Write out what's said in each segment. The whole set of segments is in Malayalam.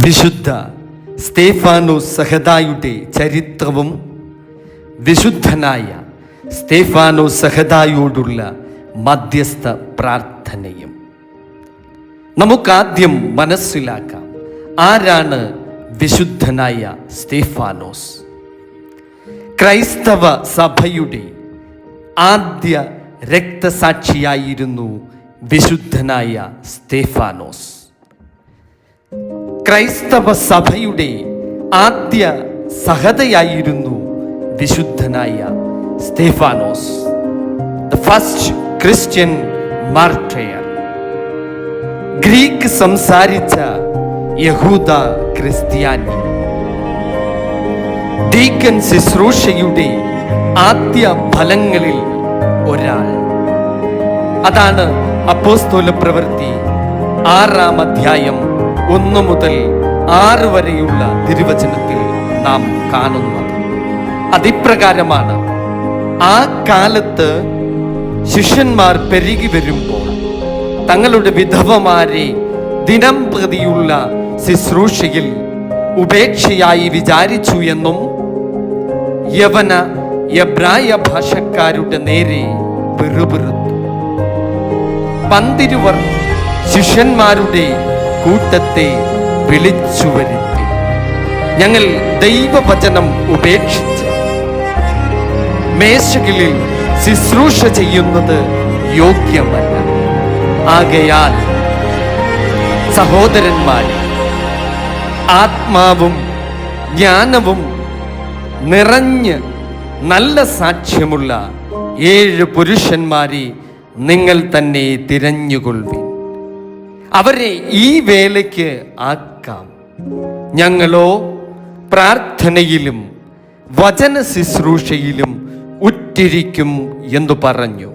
വിശുദ്ധ സ്തേഫാനോസ് സഹദായുടെ ചരിത്രവും വിശുദ്ധനായ സ്തേഫാനോസ് സഹദായോടുള്ള മധ്യസ്ഥ പ്രാർത്ഥനയും നമുക്കാദ്യം മനസ്സിലാക്കാം. ആരാണ് വിശുദ്ധനായ സ്തേഫാനോസ്? ക്രൈസ്തവ സഭയുടെ ആദ്യ രക്തസാക്ഷിയായിരുന്നു വിശുദ്ധനായ സ്തേഫാനോസ്. ക്രൈസ്തവ സഭയുടെ ആദ്യ സഹതയായിരുന്നു വിശുദ്ധനായ Stephanos, the first Christian martyr. Greek സംസാരിച്ച യഹൂദ ക്രിസ്ത്യാനി. ഡീക്കൻ ശുശ്രൂഷയുടെ ആദ്യ ഫലങ്ങളിൽ ഒരാൾ. അതാണ് അപ്പോസ്തല പ്രവൃത്തി 6-ാം അധ്യായം 1 മുതൽ 6 വരെയുള്ള തിരുവചനത്തിൽ നാം കാണുന്നത്. അതിപ്രകാരമാണ്, ആ കാലത്ത് ശിഷ്യന്മാർ പെരുകി വരുമ്പോൾ തങ്ങളുടെ വിധവമാരെ ദിനം പ്രതിയുള്ള ശുശ്രൂഷയിൽ ഉപേക്ഷയായി വിചാരിച്ചു എന്നും യവന എബ്രായ ഭാഷക്കാരുടെ നേരെ പിറുപിറുത്തു. പന്തിരുവർ ശിഷ്യന്മാരുടെ കൂട്ടത്തെ വിളിച്ചു വരുത്തി, ഞങ്ങൾ ദൈവവചനം ഉപേക്ഷിച്ച് മേശകളിൽ ശുശ്രൂഷ ചെയ്യുന്നത് യോഗ്യമല്ല. ആകയാൽ സഹോദരന്മാരെ, ആത്മാവും ജ്ഞാനവും നിറഞ്ഞ് നല്ല സാക്ഷ്യമുള്ള 7 പുരുഷന്മാരെ നിങ്ങൾ തന്നെ തിരഞ്ഞുകൊള്ളുവിൻ. അവരെ ഈ വേലയ്ക്ക് ആക്കാം. ഞങ്ങളോ പ്രാർത്ഥനയിലും വചന ശുശ്രൂഷയിലും ഉറ്റിരിക്കും എന്ന് പറഞ്ഞു.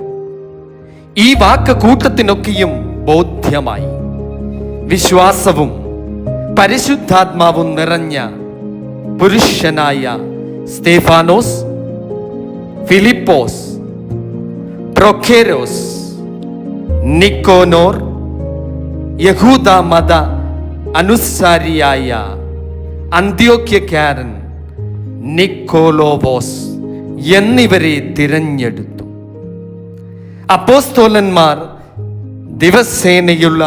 ഈ വാക്ക് കൂട്ടത്തിനൊക്കെയും ബോധ്യമായി. വിശ്വാസവും പരിശുദ്ധാത്മാവും നിറഞ്ഞ പുരുഷനായ സ്തേഫാനോസ്, ഫിലിപ്പോസ്, പ്രൊഖേരോസ്, നിക്കോനോർ, യഹൂദ മത അനുസാരിയായ അന്ത്യോക്യക്കാരൻ നിക്കോലോവോസ് എന്നിവരെ തിരഞ്ഞെടുത്തു. അപ്പോസ്തലന്മാർ ദിവസേനയുള്ള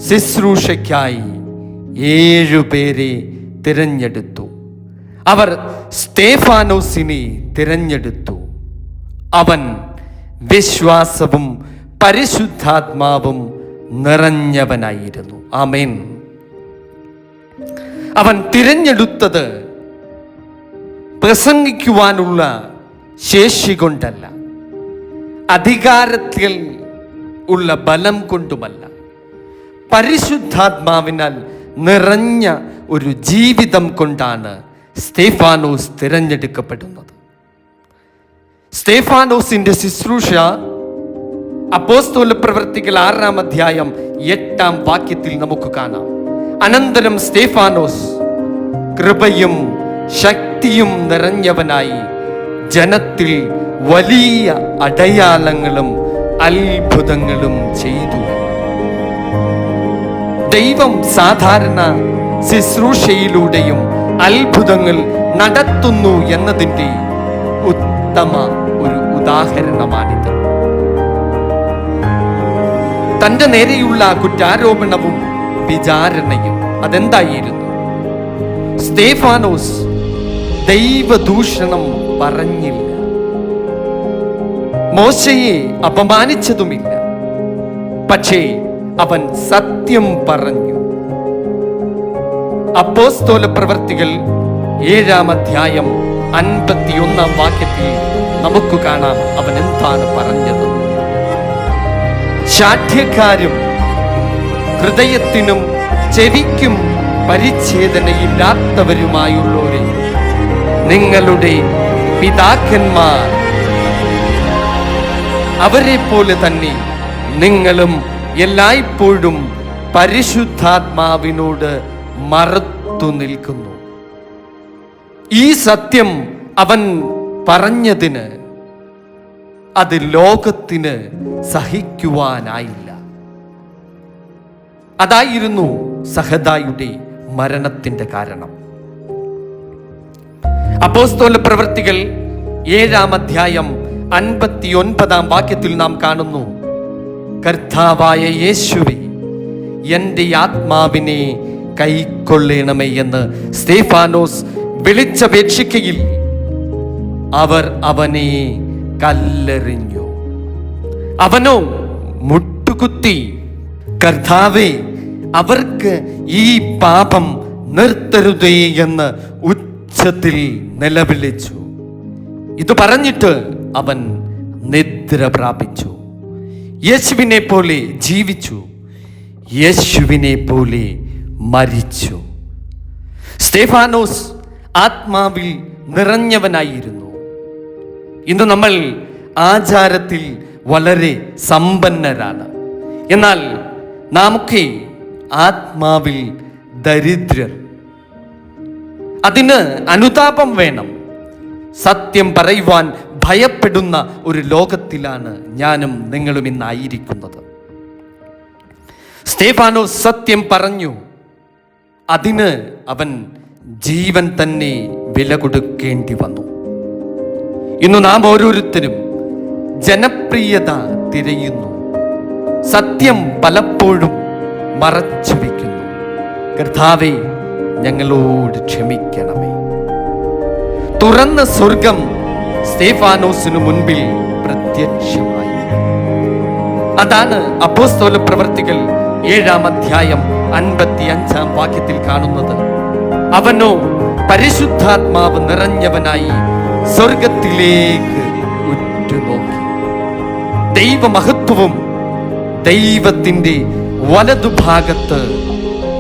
ശുശ്രൂഷയ്ക്കായി 7 പേരെ തിരഞ്ഞെടുത്തു. അവർ സ്തേഫാനോസിനെ തിരഞ്ഞെടുത്തു. അവൻ വിശ്വാസവും പരിശുദ്ധാത്മാവും നിറഞ്ഞവനായിരുന്നു. ആമേൻ. അവൻ തിരഞ്ഞെടുത്തത് പ്രസംഗിക്കുവാനുള്ള ശേഷി കൊണ്ടല്ല, അധികാരത്തിൽ ഉള്ള ബലം കൊണ്ടുമല്ല, പരിശുദ്ധാത്മാവിനാൽ നിറഞ്ഞ ഒരു ജീവിതം കൊണ്ടാണ് സ്തേഫാനോസ് തിരഞ്ഞെടുക്കപ്പെടുന്നത്. സ്തേഫാനോസിന്റെ ശുശ്രൂഷ അപ്പോസ്തല പ്രവൃത്തികൾ 6-ാം അധ്യായം 8-ാം വാക്യത്തിൽ നമുക്ക് കാണാം. അനന്തരം സ്തേഫാനോസ് കൃപയും ശക്തിയും നിറഞ്ഞവനായി ജനത്തിൽ വലിയ അടയാളങ്ങളും അത്ഭുതങ്ങളും ചെയ്തു. ദൈവം സാധാരണ ശുശ്രൂഷയിലൂടെയും അത്ഭുതങ്ങൾ നടത്തുന്നു എന്നതിൻ്റെ ഉത്തമ ഒരു ഉദാഹരണമാണിത്. തന്റെ നേരെയുള്ള കുറ്റാരോപണവും വിചാരണയും അതെന്തായിരുന്നു? സ്തേഫാനോസ് ദൈവദൂഷണം പറഞ്ഞില്ല, മോശയെ അപമാനിച്ചതുമില്ല. പക്ഷേ അവൻ സത്യം പറഞ്ഞു. അപ്പോസ്തല പ്രവൃത്തികൾ 7-ാം അധ്യായം 51-ാം വാക്യത്തിൽ നമുക്ക് കാണാം അവൻ എന്താണ് പറഞ്ഞത്. ശാഠ്യക്കാരും ഹൃദയത്തിനും ചെവിക്കും പരിച്ഛേദനയില്ലാത്തവരുമായുള്ളവരെ, നിങ്ങളുടെ പിതാക്കന്മാർ അവരെ പോലെ തന്നെ നിങ്ങളും എല്ലായ്പ്പോഴും പരിശുദ്ധാത്മാവിനോട് മറുത്തു നിൽക്കുന്നു. ഈ സത്യം അവൻ പറഞ്ഞതിന് അത് ലോകത്തിന് സഹിക്കുവാനായില്ല. അതായിരുന്നു സഹദായുടെ മരണത്തിന്റെ കാരണം. അപ്പോസ്തല പ്രവൃത്തികൾ 7-ാം അധ്യായം 59-ാം വാക്യത്തിൽ നാം കാണുന്നു, കർത്താവായ യേശുവേ, എൻ്റെ ആത്മാവിനെ കൈക്കൊള്ളണമേ എന്ന് സ്തേഫാനോസ് വിളിച്ചപേക്ഷിക്കയിൽ അവർ അവനെ കല്ലെറിഞ്ഞു. അവനോ മുട്ടുകുത്തി, കർത്താവേ, അവർക്ക് ഈ പാപം നിർത്തരുതേ എന്ന് ഉച്ചത്തിൽ നിലവിളിച്ചു. ഇത് പറഞ്ഞിട്ട് അവൻ നിദ്ര പ്രാപിച്ചു. യേശുവിനെ പോലെ ജീവിച്ചു, യേശുവിനെ പോലെ മരിച്ചു. സ്തേഫാനോസ് ആത്മാവിൽ നിറഞ്ഞവനായിരുന്നു. ഇന്ന് നമ്മൾ ആചാരത്തിൽ വളരെ സമ്പന്നരാണ്, എന്നാൽ നാമൊക്കെ ആത്മാവിൽ ദരിദ്രർ. അതിന് അനുതാപം വേണം. സത്യം പറയുവാൻ ഭയപ്പെടുന്ന ഒരു ലോകത്തിലാണ് ഞാനും നിങ്ങളും ഇന്നായിരിക്കുന്നത്. സ്തേഫാനോസ് സത്യം പറഞ്ഞു, അതിന് അവൻ ജീവൻ തന്നെ വില കൊടുക്കേണ്ടി വന്നു. ഇന്ന് നാം ഓരോരുത്തരും ജനപ്രിയത തിരയുന്നു, സത്യം പലപ്പോഴും മറച്ചു വയ്ക്കുന്നു. കർത്താവേ, ഞങ്ങളോട് ക്ഷമിക്കണമേ. തുറന്ന സ്വർഗം സ്തേഫാനോസിനു മുൻപിൽ പ്രത്യക്ഷമായി. അതാണ് അപ്പോസ്തല പ്രവൃത്തികൾ 7-ാം അധ്യായം 55-ാം വാക്യത്തിൽ കാണുന്നത്. അവനോ പരിശുദ്ധാത്മാവ് നിറഞ്ഞവനായി സ്വർഗത്തിലേക്ക് ഉറ്റുനോക്കി. ദൈവമഹത്വവും ദൈവത്തിന്റെ വലതുഭാഗത്ത്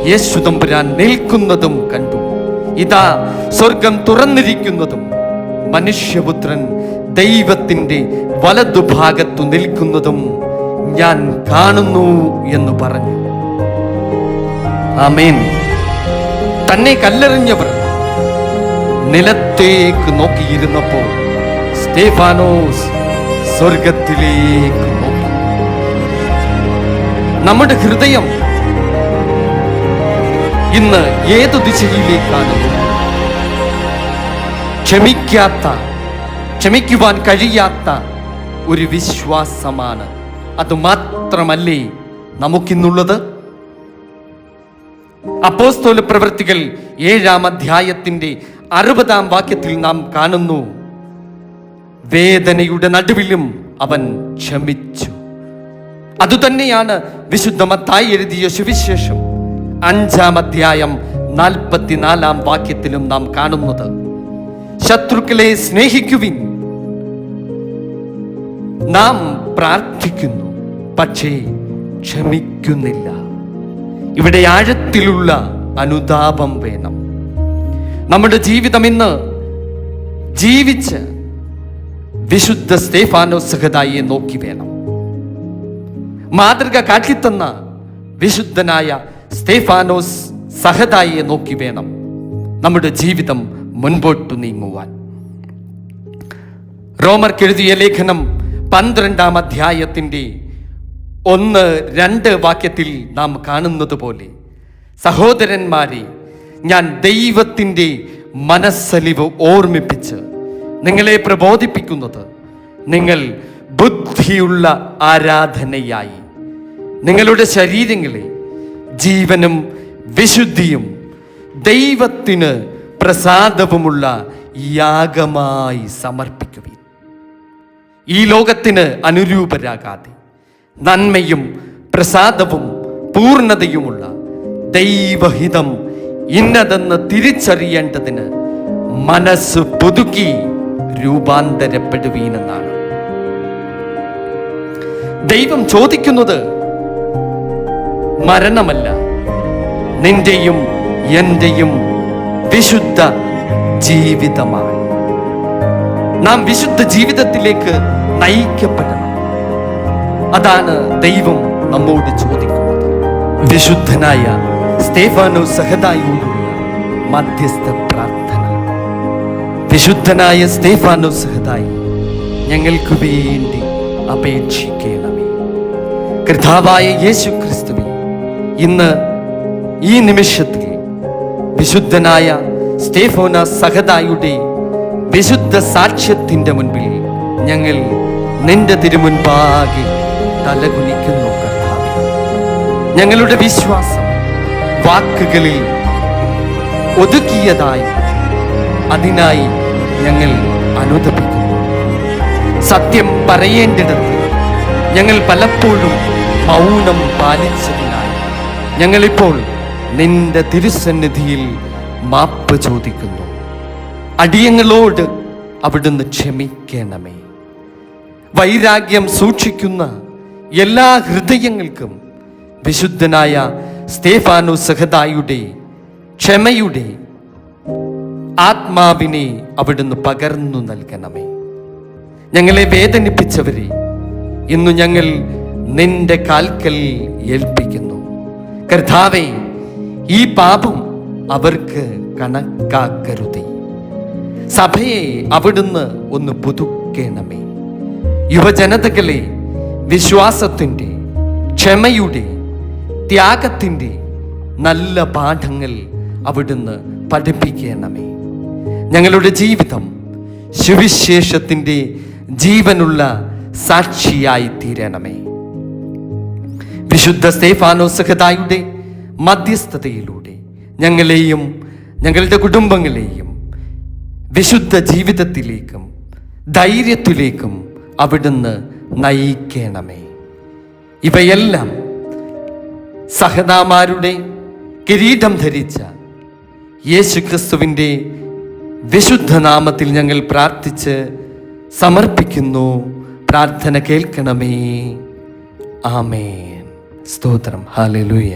യേശു തമ്പുരാൻ നിൽക്കുന്നതും കണ്ടു. ഇതാ സ്വർഗം തുറന്നിരിക്കുന്നതും മനുഷ്യപുത്രൻ ദൈവത്തിന്റെ വലതുഭാഗത്തു നിൽക്കുന്നതും ഞാൻ കാണുന്നു എന്ന് പറഞ്ഞു. ആമേൻ. തന്നെ കല്ലെറിഞ്ഞവർ നിലത്തേക്ക് നോക്കിയിരുന്നപ്പോൾ സ്തേഫാനോസ് സ്വർഗത്തിലേക്ക് നോക്കി. നമ്മുടെ ഹൃദയം ഇന്ന് ഏതു ദിശയിലേക്കാണ്? ക്ഷമിക്കുവാൻ കഴിയാത്ത ഒരു വിശ്വാസമാണ്. അത് മാത്രമല്ലേ നമുക്കിന്നുള്ളത്? അപ്പോസ്തല പ്രവൃത്തികൾ 7-ാം അധ്യായത്തിന്റെ 60-ാം വാക്യത്തിൽ നാം കാണുന്നു, വേദനയുടെ നടുവിലും അവൻ ക്ഷമിച്ചു. അതുതന്നെയാണ് വിശുദ്ധ മത്തായി എഴുതിയ സുവിശേഷം 5-ാം അധ്യായം 44-ാം വാക്യത്തിലും നാം കാണുന്നത്. ശത്രുക്കളെ സ്നേഹിക്കുവിൻ. നാം പ്രാർത്ഥിക്കുന്നു, പക്ഷേ ക്ഷമിക്കുന്നില്ല. ഇവിടെ ആഴത്തിലുള്ള അനുതാപം വേണം. നമ്മുടെ ജീവിതം ഇന്ന് ജീവിച്ച് വിശുദ്ധ സ്തേഫാനോസ് സഹദായിയെ നോക്കി വേണം. മാതൃക കാട്ടിത്തന്ന വിശുദ്ധനായ സ്തേഫാനോസ് സഹദായിയെ നോക്കി വേണം നമ്മുടെ ജീവിതം മുൻപോട്ടു നീങ്ങുവാൻ. റോമർക്കെഴുതിയ ലേഖനം 12-ാം അധ്യായത്തിന്റെ 1-2 വാക്യത്തിൽ നാം കാണുന്നത് പോലെ, സഹോദരന്മാരെ, ഞാൻ ദൈവത്തിൻ്റെ മനസ്സലിവ് ഓർമ്മിപ്പിച്ച് നിങ്ങളെ പ്രബോധിപ്പിക്കുന്നത്, നിങ്ങൾ ബുദ്ധിയുള്ള ആരാധനയായി നിങ്ങളുടെ ശരീരങ്ങളെ ജീവനും വിശുദ്ധിയും ദൈവത്തിന് പ്രസാദവുമുള്ള യാഗമായി സമർപ്പിക്കുവിൻ. ഈ ലോകത്തിന് അനുരൂപരാകാതെ നന്മയും പ്രസാദവും പൂർണ്ണതയുമുള്ള ദൈവഹിതം ഇന്നതെന്ന് തിരിച്ചറിയേണ്ടതിന് മനസ്സ് പുതുക്കി രൂപാന്തരപ്പെടുവീനെന്നാണ്. ദൈവം ചോദിക്കുന്നത് മരണമല്ല, നിന്റെയും എന്റെയും വിശുദ്ധ ജീവിതമാണ്. നാം വിശുദ്ധ ജീവിതത്തിലേക്ക് നയിക്കപ്പെടണം. അതാണ് ദൈവം നമ്മോട് ചോദിക്കുന്നത്. വിശുദ്ധനായ സ്തേഫാനോസ് സഹദായിയോടുള്ള മധ്യസ്ഥ പ്രാർത്ഥന. വിശുദ്ധനായ സ്തേഫാനോസ് സഹദായി, ഞങ്ങൾക്ക് വേണ്ടി അപേക്ഷിക്കണമേ. കർത്താവായ യേശു ക്രിസ്തുവേ, ഇന്ന് ഈ നിമിഷത്തിൽ വിശുദ്ധനായ സ്തേഫാനോസ് സഹദായുടെ വിശുദ്ധ സാക്ഷ്യത്തിന്റെ മുൻപിൽ ഞങ്ങൾ നിന്റെ തിരുമുൻപാകെ തലകുനിക്കുന്നു കർത്താവേ. ഞങ്ങളുടെ വിശ്വാസം വാക്കുകളിൽ ഒതുക്കിയതായി അതിനായി ഞങ്ങൾ അനുതപിക്കുന്നു. സത്യം പറയേണ്ടിടത്ത് ഞങ്ങൾ പലപ്പോഴും മൗനം പാലിച്ചതിനായി ഞങ്ങളിപ്പോൾ നിന്റെ തിരുസന്നിധിയിൽ മാപ്പ് ചോദിക്കുന്നു. അടിയങ്ങളോട് അവിടുന്ന് ക്ഷമിക്കണമേ. വൈരാഗ്യം സൂക്ഷിക്കുന്ന എല്ലാ ഹൃദയങ്ങൾക്കും വിശുദ്ധനായ സ്തേഫാനോസ് സഹദായുടെ ക്ഷമയുടെ ആത്മാവിനെ അവിടുന്ന് പകർന്നു നൽകണമേ. ഞങ്ങളെ വേദനിപ്പിച്ചവരെ ഇന്നു ഞങ്ങൾ നിന്റെ കാൽക്കൽ ഏൽപ്പിക്കുന്നു. കർത്താവേ, ഈ പാപം അവർക്ക് കണക്കാക്കരുതേ. സഭയെ അവിടുന്ന് ഒന്ന് പുതുക്കണമേ. യുവജനതകളെ വിശ്വാസത്തിൻ്റെ, ക്ഷമയുടെ, ത്യാഗത്തിൻ്റെ നല്ല പാഠങ്ങൾ അവിടുന്ന് പഠിപ്പിക്കണമേ. ഞങ്ങളുടെ ജീവിതം സുവിശേഷത്തിൻ്റെ ജീവനുള്ള സാക്ഷിയായി തീരണമേ. വിശുദ്ധ സ്തേഫാനോസ് സഹദായുടെ മധ്യസ്ഥതയിലൂടെ ഞങ്ങളെയും ഞങ്ങളുടെ കുടുംബങ്ങളെയും വിശുദ്ധ ജീവിതത്തിലേക്കും ധൈര്യത്തിലേക്കും അവിടുന്ന് നയിക്കണമേ. ഇവയെല്ലാം സഹദാമാരുടെ കിരീടം ധരിച്ച യേശുക്രിസ്തുവിൻ്റെ വിശുദ്ധ നാമത്തിൽ ഞങ്ങൾ പ്രാർത്ഥിച്ച് സമർപ്പിക്കുന്നു. പ്രാർത്ഥന കേൾക്കണമേ. ആമേൻ. സ്തോത്രം. ഹല്ലേലൂയ.